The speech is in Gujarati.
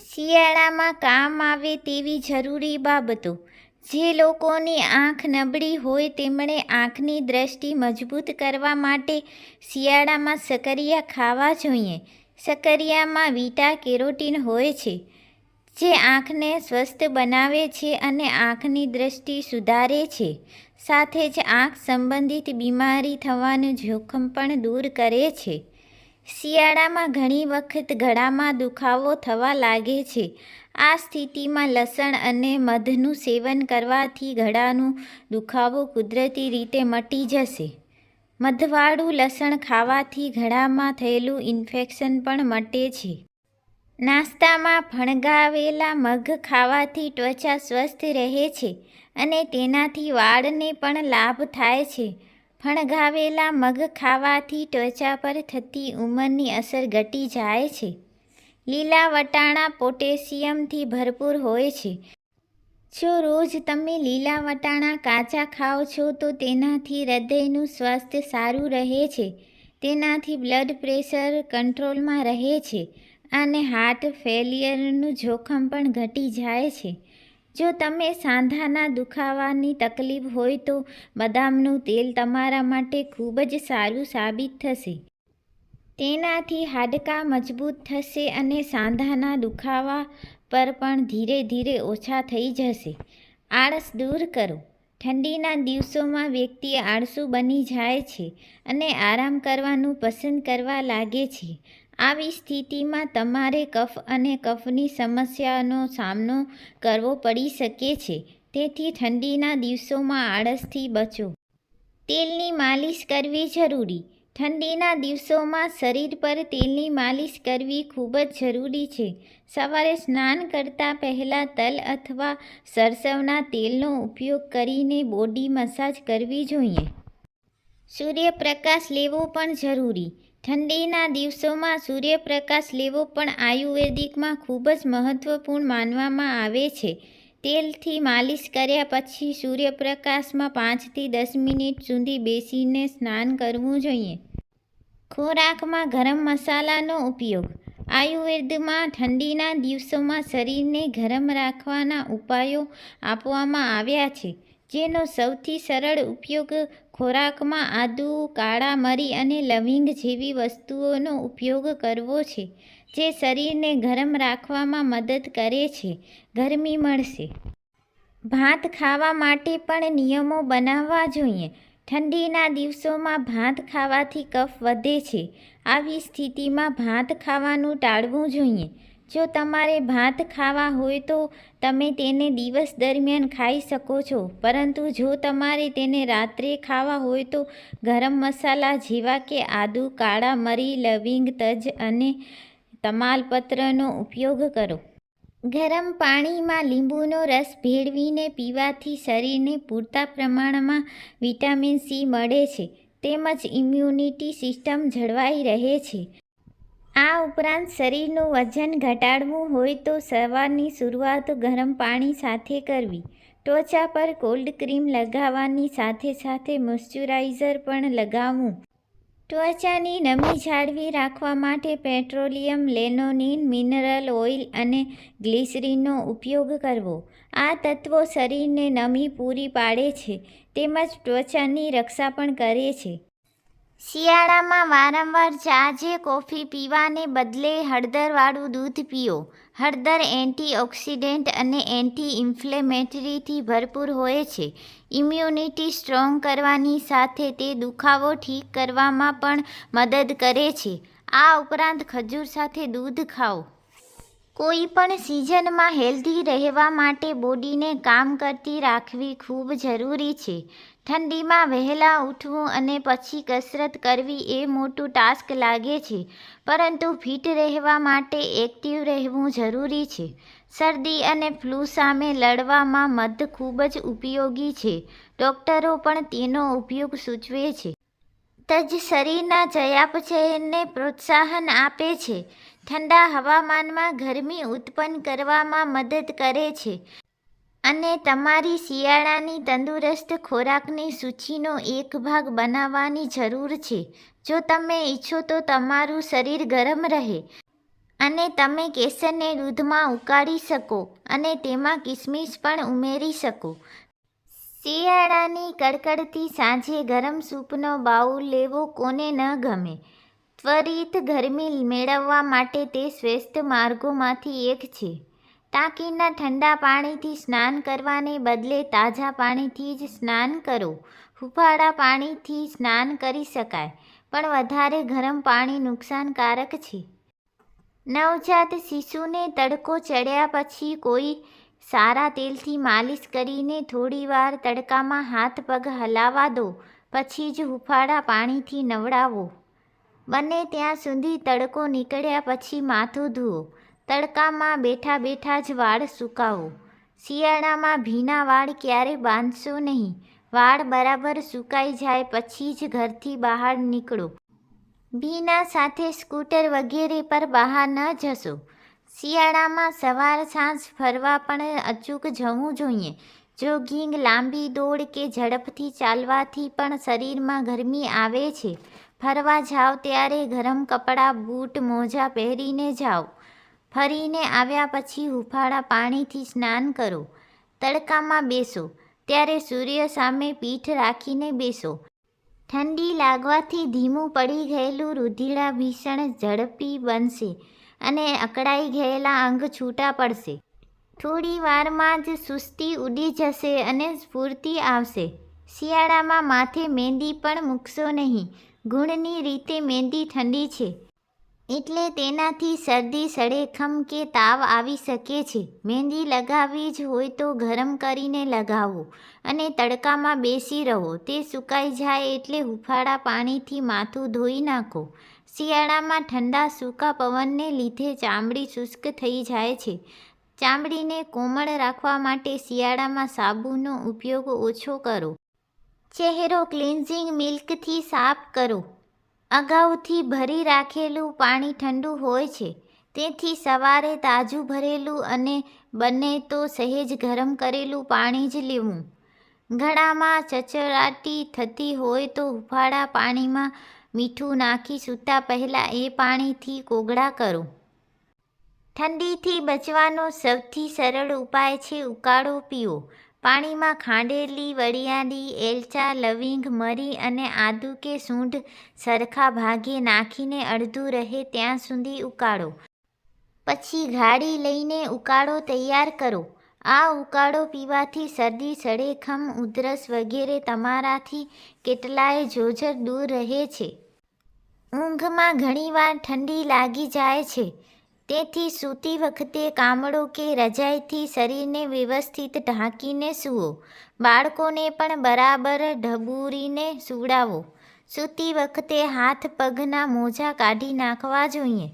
શિયાળામાં કામ આવે તેવી જરૂરી બાબતો. જે લોકોની આંખ નબળી હોય તેમણે આંખની દ્રષ્ટિ મજબૂત કરવા માટે શિયાળામાં શકરિયા ખાવા જોઈએ. શકરિયામાં બીટા કેરોટીન હોય છે, જે આંખને સ્વસ્થ બનાવે છે અને આંખની દ્રષ્ટિ સુધારે છે. સાથે જ આંખ સંબંધિત બીમારી થવાનું જોખમ પણ દૂર કરે છે. શિયાળામાં ઘણી વખત ગળામાં દુખાવો થવા લાગે છે. આ સ્થિતિમાં લસણ અને મધનું સેવન કરવાથી ગળાનો દુખાવો કુદરતી રીતે મટી જશે. મધવાળું લસણ ખાવાથી ગળામાં થયેલું ઇન્ફેક્શન પણ મટે છે. નાસ્તામાં ફણગાવેલા મગ ખાવાથી ત્વચા સ્વસ્થ રહે છે અને તેનાથી વાળને પણ લાભ થાય છે. ફણગાવેલા મગ ખાવાથી ત્વચા પર થતી ઉંમરની અસર ઘટી જાય છે. લીલા વટાણા પોટેશિયમથી ભરપૂર હોય છે. જો રોજ તમે લીલા વટાણા કાચા ખાઓ છો તો તેનાથી હૃદયનું સ્વાસ્થ્ય સારું રહે છે. તેનાથી બ્લડ પ્રેશર કંટ્રોલમાં રહે છે અને હાર્ટ ફેલિયરનું જોખમ પણ ઘટી જાય છે. જો તમે સાંધાના દુખાવાની તકલીફ હોય તો બદામનું તેલ તમારા માટે ખૂબ જ સારું સાબિત થશે. તેનાથી હાડકાં મજબૂત થશે અને સાંધાના દુખાવા પર પણ ધીરે ધીરે ઓછા થઈ જશે. આળસ દૂર કરો. ઠંડીના દિવસોમાં વ્યક્તિ આળસુ બની જાય છે અને આરામ કરવાનું પસંદ કરવા લાગે છે. આવી સ્થિતિમાં તમારે કફ અને કફની સમસ્યાનો સામનો કરવો પડી શકે છે. તેથી ઠંડીના દિવસોમાં આળસથી બચો. તેલની માલિશ કરવી જરૂરી. ઠંડીના દિવસોમાં શરીર પર તેલની માલિશ કરવી ખૂબ જ જરૂરી છે. સવારે સ્નાન કરતાં પહેલાં તલ અથવા સરસવના તેલનો ઉપયોગ કરીને બોડી મસાજ કરવી જોઈએ. સૂર્યપ્રકાશ લેવો પણ જરૂરી. ઠંડીના દિવસોમાં સૂર્યપ્રકાશ લેવો પણ આયુર્વેદિકમાં ખૂબ જ મહત્વપૂર્ણ માનવામાં આવે છે. તેલથી માલિશ કર્યા પછી સૂર્યપ્રકાશમાં 5 થી 10 મિનિટ સુધી બેસીને સ્નાન કરવું જોઈએ. ખોરાકમાં ગરમ મસાલાનો ઉપયોગ. આયુર્વેદમાં ઠંડીના દિવસોમાં શરીરને ગરમ રાખવાના ઉપાયો આપવામાં આવ્યા છે, જેનો સૌથી સરળ ઉપયોગ ખોરાકમાં આદુ, કાળા મરી અને લવિંગ જેવી વસ્તુઓનો ઉપયોગ કરવો છે, જે શરીરને ગરમ રાખવામાં મદદ કરે છે. ગરમી મળશે. ભાત ખાવા માટે પણ નિયમો બનાવવા જોઈએ. ઠંડીના દિવસોમાં ભાત ખાવાથી કફ વધે છે. આવી સ્થિતિમાં ભાત ખાવાનું ટાળવું જોઈએ. જો તમારે ભાત ખાવા હોય તો તમે તેને દિવસ દરમિયાન ખાઈ શકો છો, પરંતુ જો તમારે તેને રાત્રે ખાવા હોય તો ગરમ મસાલા જેવા કે આદુ, કાળા મરી, લવિંગ, તજ અને તમાલપત્રનો ઉપયોગ કરો. ગરમ પાણીમાં લીંબુનો રસ ભેળવીને પીવાથી શરીરને પૂરતા પ્રમાણમાં વિટામિન સી મળે છે તેમજ ઇમ્યુનિટી સિસ્ટમ જળવાઈ રહે છે. આ ઉપરાંત શરીરનું વજન ઘટાડવું હોય તો સવારની શરૂઆત ગરમ પાણી સાથે કરવી. ત્વચા પર કોલ્ડ ક્રીમ લગાવવાની સાથે સાથે મોઇશ્ચરાઇઝર પણ લગાવવું. ત્વચાની નમી જાળવી રાખવા માટે પેટ્રોલિયમ, લેનોલિન, મિનરલ ઓઇલ અને ગ્લિસરીનનો ઉપયોગ કરવો. આ તત્વો શરીરને નમી પૂરી પાડે છે તેમજ ત્વચાની રક્ષા પણ કરે છે. શિયાળામાં વારંવાર ચા કે કોફી પીવાને બદલે હળદરવાળું દૂધ પીઓ. હળદર એન્ટીઓક્સિડન્ટ અને એન્ટી-ઇન્ફ્લેમેટરીથી ભરપૂર હોય છે. ઇમ્યુનિટી સ્ટ્રોંગ કરવાની સાથે તે દુખાવો ઠીક કરવામાં પણ મદદ કરે છે. આ ઉપરાંત ખજૂર સાથે દૂધ ખાઓ. કોઈ પણ સિઝનમાં હેલ્ધી રહેવા માટે બોડીને કામ કરતી રાખવી ખૂબ જરૂરી છે. ઠંડીમાં વહેલા ઉઠવું અને પછી કસરત કરવી એ મોટું ટાસ્ક લાગે છે, પરંતુ ફિટ રહેવા માટે એક્ટિવ રહેવું જરૂરી છે. શરદી અને ફ્લૂ સામે લડવામાં મધ ખૂબ જ ઉપયોગી છે. ડોક્ટરો પણ તેનો ઉપયોગ સૂચવે છે. તજ શરીરના ચયાપચયને પ્રોત્સાહન આપે છે. ઠંડા હવામાનમાં ગરમી ઉત્પન્ન કરવામાં મદદ કરે છે અને તમારી શિયાળાની તંદુરસ્ત ખોરાકની સૂચિનો એક ભાગ બનાવવાની જરૂર છે. જો તમે ઈચ્છો તો તમારું શરીર ગરમ રહે અને તમે કેસરને દૂધમાં ઉકાળી શકો અને તેમાં કિસમિસ પણ ઉમેરી શકો. શિયાળાની કડકડતી સાંજે ગરમ સૂપનો બાઉલ લેવો કોને ન ગમે. ત્વરિત ગરમી મેળવવા માટે તે શ્રેષ્ઠ માર્ગોમાંથી એક છે. ટાંકીના ઠંડા પાણીથી સ્નાન કરવાને બદલે તાજા પાણીથી જ સ્નાન કરો. હૂંફાળા પાણીથી સ્નાન કરી શકાય, પણ વધારે ગરમ પાણી નુકસાનકારક છે. નવજાત શિશુને તડકો ચડ્યા પછી કોઈ સારા તેલથી માલિશ કરીને થોડીવાર તડકામાં હાથ પગ હલાવવા દો. પછી જ હૂંફાળા પાણીથી નવડાવો. બને ત્યાં સુધી તડકો નીકળ્યા પછી માથું ધુઓ. તડકામાં બેઠા બેઠા જ વાળ સૂકાવો. શિયાળામાં ભીના વાળ ક્યારેય બાંધશો નહીં. વાળ બરાબર સૂકાઈ જાય પછી જ ઘરથી બહાર નીકળો. ભીના સાથે સ્કૂટર વગેરે પર બહાર ન જશો. શિયાળામાં સવાર સાંજ ફરવા પણ અચૂક જવું જોઈએ. જોગિંગ, લાંબી દોડ કે ઝડપથી ચાલવાથી પણ શરીરમાં ગરમી આવે છે. ફરવા જાઓ ત્યારે ગરમ કપડાં, બૂટ, મોજા પહેરીને જાઓ. ફરીને આવ્યા પછી હૂંફાળા પાણીથી સ્નાન કરો. તડકામાં બેસો ત્યારે સૂર્ય સામે પીઠ રાખીને બેસો. ઠંડી લાગવાથી ધીમું પડી ગયેલું રુધિરાભિસરણ ઝડપી બનશે અને અકળાઈ ગયેલા અંગ છૂટા પડશે. થોડી વારમાં જ સુસ્તી ઉડી જશે અને સ્ફૂર્તિ આવશે. શિયાળામાં માથે મહેંદી પણ મૂકશો નહીં. ગુણની રીતે મહેંદી ઠંડી છે, એટલે તેનાથી શરદી, સળેખમ કે તાવ આવી શકે છે. મહેંદી લગાવવી જ હોય તો ગરમ કરીને લગાવો અને તડકામાં બેસી રહો. તે સુકાઈ જાય એટલે હૂંફાળા પાણીથી માથું ધોઈ નાખો. શિયાળામાં ઠંડા સૂકા પવનને લીધે ચામડી શુષ્ક થઈ જાય છે. ચામડીને કોમળ રાખવા માટે શિયાળામાં સાબુનો ઉપયોગ ઓછો કરો. ચહેરો ક્લિન્ઝિંગ મિલ્કથી સાફ કરો. અગાઉથી ભરી રાખેલું પાણી ઠંડુ હોય છે, તેથી સવારે તાજું ભરેલું અને બને તો સહેજ ગરમ કરેલું પાણી જ લેવું. ગળામાં ચચરાટી થતી હોય તો હૂંફાળા પાણીમાં મીઠું નાખી સૂતા પહેલાં એ પાણીથી કોગળા કરો. ઠંડીથી બચવાનો સૌથી સરળ ઉપાય છે ઉકાળો પીવો. પાણીમાં ખાંડેલી વરિયાળી, એલચા, લવિંગ, મરી અને આદુ કે સૂંઠ સરખા ભાગે નાખીને અડધું રહે ત્યાં સુધી ઉકાળો. પછી ગાળી લઈને ઉકાળો તૈયાર કરો. આ ઉકાળો પીવાથી શરદી, સળેખમ, ઉધરસ વગેરે તમારાથી કેટલાય જોજર દૂર રહે છે. ઊંઘમાં ઘણીવાર ઠંડી લાગી જાય છે, તેથી સૂતી વખતે કામળો કે રજાઈથી શરીરને વ્યવસ્થિત ઢાંકીને સૂવો. બાળકોને પણ બરાબર ઢબૂરીને સૂવડાવો. સૂતી વખતે હાથ પગના મોજા કાઢી નાખવા જોઈએ.